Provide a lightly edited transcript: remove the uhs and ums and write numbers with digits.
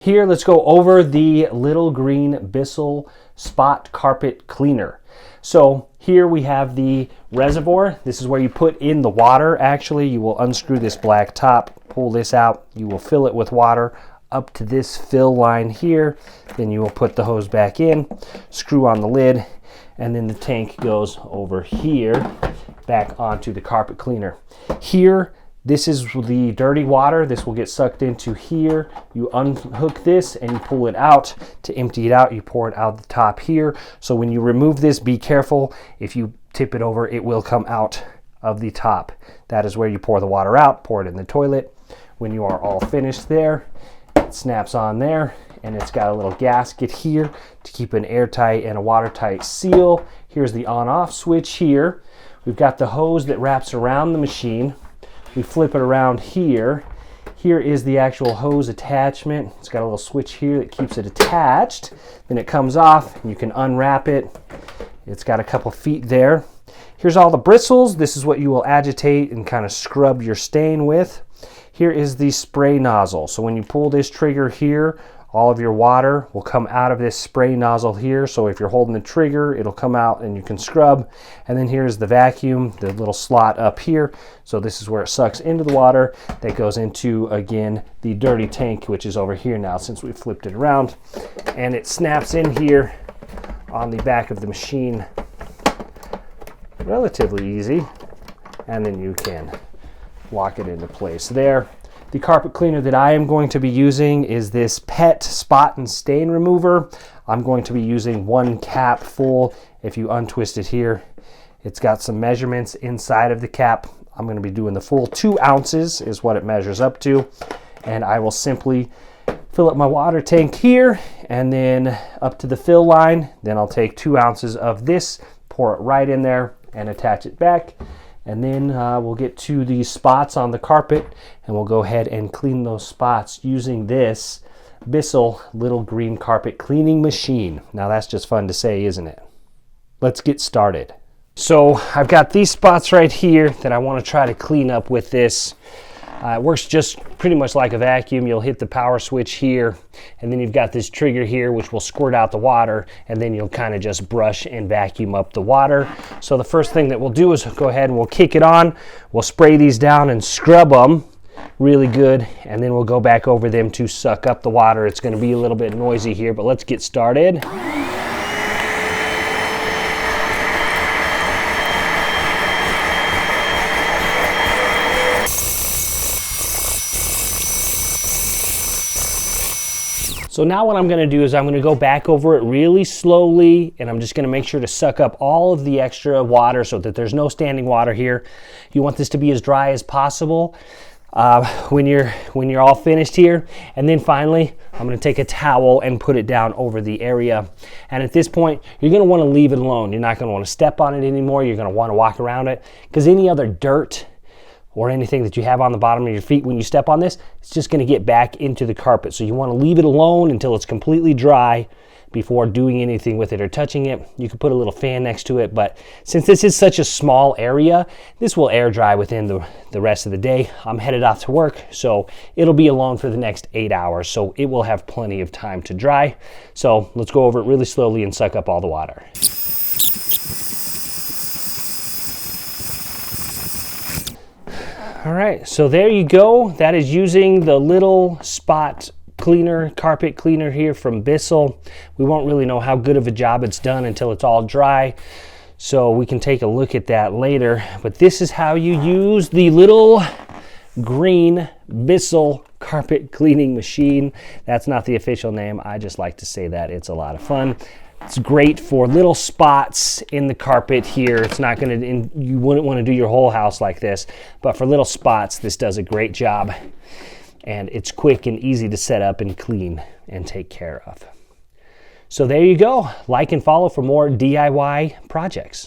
Here, let's go over the little green Bissell spot carpet cleaner. So here we have the reservoir. This is where you put in the water. Actually, you will unscrew this black top, pull this out. You will fill it with water up to this fill line here. Then you will put the hose back in, screw on the lid, and then the tank goes over here back onto the carpet cleaner. Here, this is the dirty water. This will get sucked into here. You unhook this and you pull it out. To empty it out, you pour it out the top here. So when you remove this, be careful. If you tip it over, it will come out of the top. That is where you pour the water out, pour it in the toilet. When you are all finished there, it snaps on there, and it's got a little gasket here to keep an airtight and a watertight seal. Here's the on-off switch here. We've got the hose that wraps around the machine. We flip it around here. Here is the actual hose attachment. It's got a little switch here that keeps it attached. Then it comes off and you can unwrap it. It's got a couple feet there. Here's all the bristles. This is what you will agitate and kind of scrub your stain with. Here is the spray nozzle. So when you pull this trigger here, all of your water will come out of this spray nozzle here. So if you're holding the trigger, it'll come out and you can scrub. And then here's the vacuum, the little slot up here. So this is where it sucks into the water that goes into, again, the dirty tank, which is over here now since we flipped it around. And it snaps in here on the back of the machine. Relatively easy. And then you can lock it into place there. The carpet cleaner that I am going to be using is this Capet spot and stain remover. I'm going to be using 1 cap full. If you untwist it here, it's got some measurements inside of the cap. I'm going to be doing the full 2 ounces is what it measures up to. And I will simply fill up my water tank here and then up to the fill line. Then I'll take 2 ounces of this, pour it right in there and attach it back. And then we'll get to the spots on the carpet and we'll go ahead and clean those spots using this Bissell little green carpet cleaning machine. Now that's just fun to say, isn't it? Let's get started. So I've got these spots right here that I want to try to clean up with this. It works just pretty much like a vacuum. You'll hit the power switch here, and then you've got this trigger here which will squirt out the water, and then you'll kind of just brush and vacuum up the water. So the first thing that we'll do is go ahead and we'll kick it on. We'll spray these down and scrub them really good, and then we'll go back over them to suck up the water. It's going to be a little bit noisy here, but let's get started. So now what I'm going to do is I'm going to go back over it really slowly, and I'm just going to make sure to suck up all of the extra water so that there's no standing water here. You want this to be as dry as possible when you're all finished here. And then finally, I'm going to take a towel and put it down over the area. And at this point, you're going to want to leave it alone. You're not going to want to step on it anymore. You're going to want to walk around it, because any other dirt or anything that you have on the bottom of your feet when you step on this, it's just going to get back into the carpet. So you want to leave it alone until it's completely dry before doing anything with it or touching it. You could put a little fan next to it, but since this is such a small area, this will air dry within the rest of the day. I'm headed off to work, so it'll be alone for the next 8 hours, so it will have plenty of time to dry. So let's go over it really slowly and suck up all the water. All right, so there you go. That is using the little spot cleaner, carpet cleaner here from Bissell. We won't really know how good of a job it's done until it's all dry, so we can take a look at that later. But this is how you use the little green Bissell carpet cleaning machine. That's not the official name. I just like to say that. It's a lot of fun. It's great for little spots in the carpet here. It's not going to, you wouldn't want to do your whole house like this, but for little spots, this does a great job. And it's quick and easy to set up and clean and take care of. So there you go. Like and follow for more DIY projects.